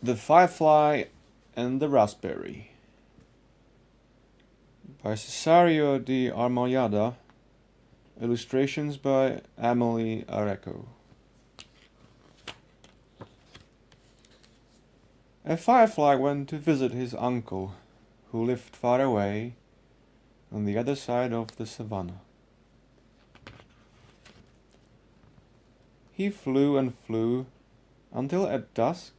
The Firefly and the Raspberry by Cesario de Armillada. Illustrations by Amelie Areco. A firefly went to visit his uncle, who lived far away on the other side of the savannah. He flew and flew until at dusk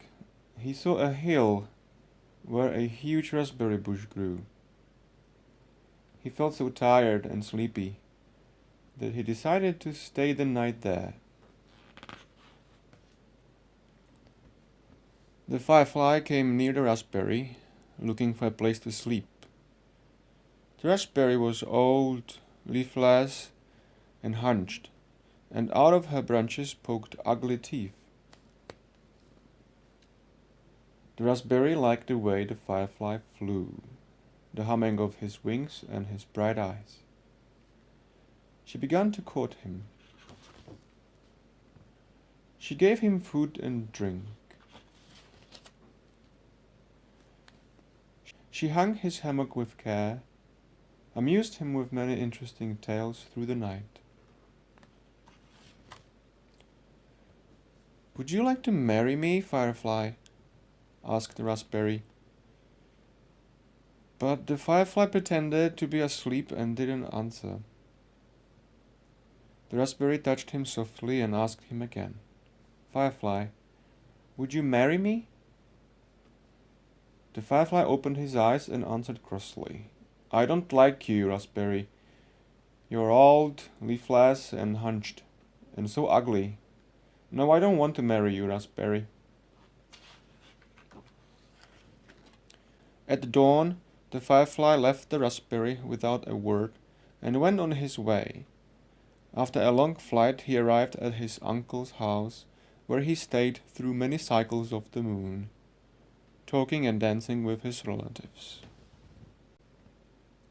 he saw a hill where a huge raspberry bush grew. He felt so tired and sleepy that he decided to stay the night there. The firefly came near the raspberry, looking for a place to sleep. The raspberry was old, leafless, and hunched, and out of her branches poked ugly teeth. The raspberry liked the way the firefly flew, the humming of his wings and his bright eyes. She began to court him. She gave him food and drink. She hung his hammock with care, amused him with many interesting tales through the night. "Would you like to marry me, Firefly?" asked the raspberry. But the firefly pretended to be asleep and didn't answer. The raspberry touched him softly and asked him again, "Firefly, would you marry me?" The firefly opened his eyes and answered crossly, "I don't like you, raspberry. You're old, leafless, and hunched, and so ugly. No, I don't want to marry you, raspberry." At dawn, the firefly left the raspberry without a word and went on his way. After a long flight, he arrived at his uncle's house, where he stayed through many cycles of the moon, talking and dancing with his relatives.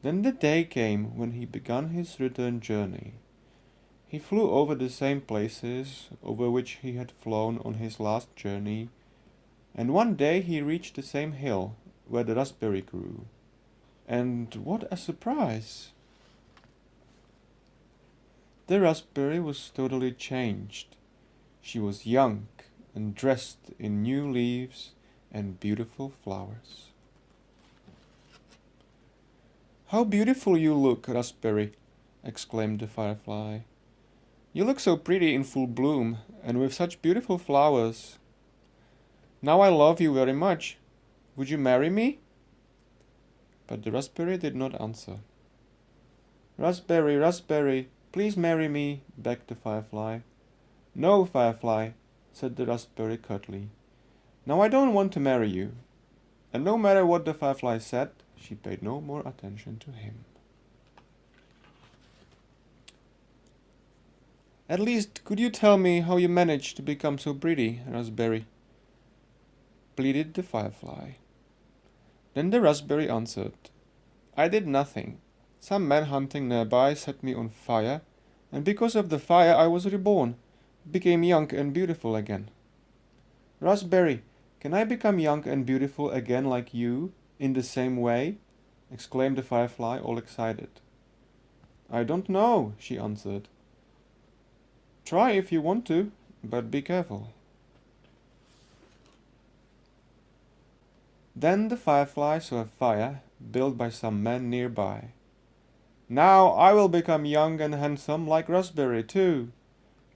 Then the day came when he began his return journey. He flew over the same places over which he had flown on his last journey, and one day he reached the same hill where the raspberry grew. And what a surprise! The raspberry was totally changed. She was young and dressed in new leaves and beautiful flowers. "How beautiful you look, raspberry!" exclaimed the firefly. "You look so pretty in full bloom and with such beautiful flowers. Now I love you very much. Would you marry me?" But the raspberry did not answer. "Raspberry, raspberry, please marry me," begged the firefly. "No, firefly," said the raspberry curtly. "Now I don't want to marry you." And no matter what the firefly said, she paid no more attention to him. "At least, could you tell me how you managed to become so pretty, raspberry?" pleaded the firefly. Then the raspberry answered, "I did nothing. Some man hunting nearby set me on fire, and because of the fire I was reborn, became young and beautiful again." "Raspberry, can I become young and beautiful again like you, in the same way?" exclaimed the firefly, all excited. "I don't know," she answered. "Try if you want to, but be careful." Then the firefly saw a fire built by some man nearby. "Now I will become young and handsome like Raspberry too.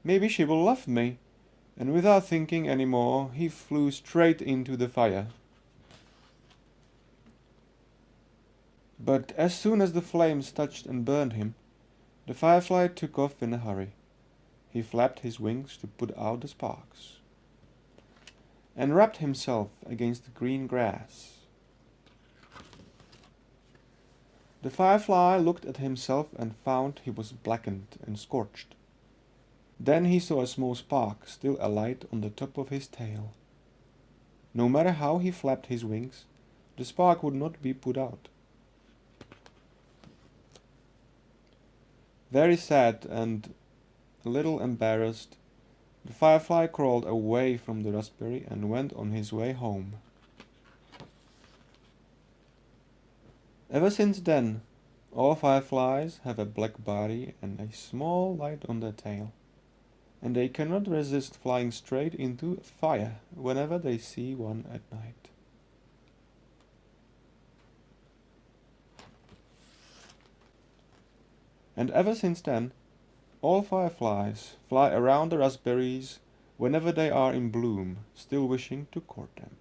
Maybe she will love me." And without thinking any more, he flew straight into the fire. But as soon as the flames touched and burned him, the firefly took off in a hurry. He flapped his wings to put out the sparks, and rubbed himself against the green grass. The firefly looked at himself and found he was blackened and scorched. Then he saw a small spark still alight on the top of his tail. No matter how he flapped his wings, the spark would not be put out. Very sad and a little embarrassed, the firefly crawled away from the raspberry and went on his way home. Ever since then, all fireflies have a black body and a small light on their tail, and they cannot resist flying straight into fire whenever they see one at night. And ever since then, all fireflies fly around the raspberries whenever they are in bloom, still wishing to court them.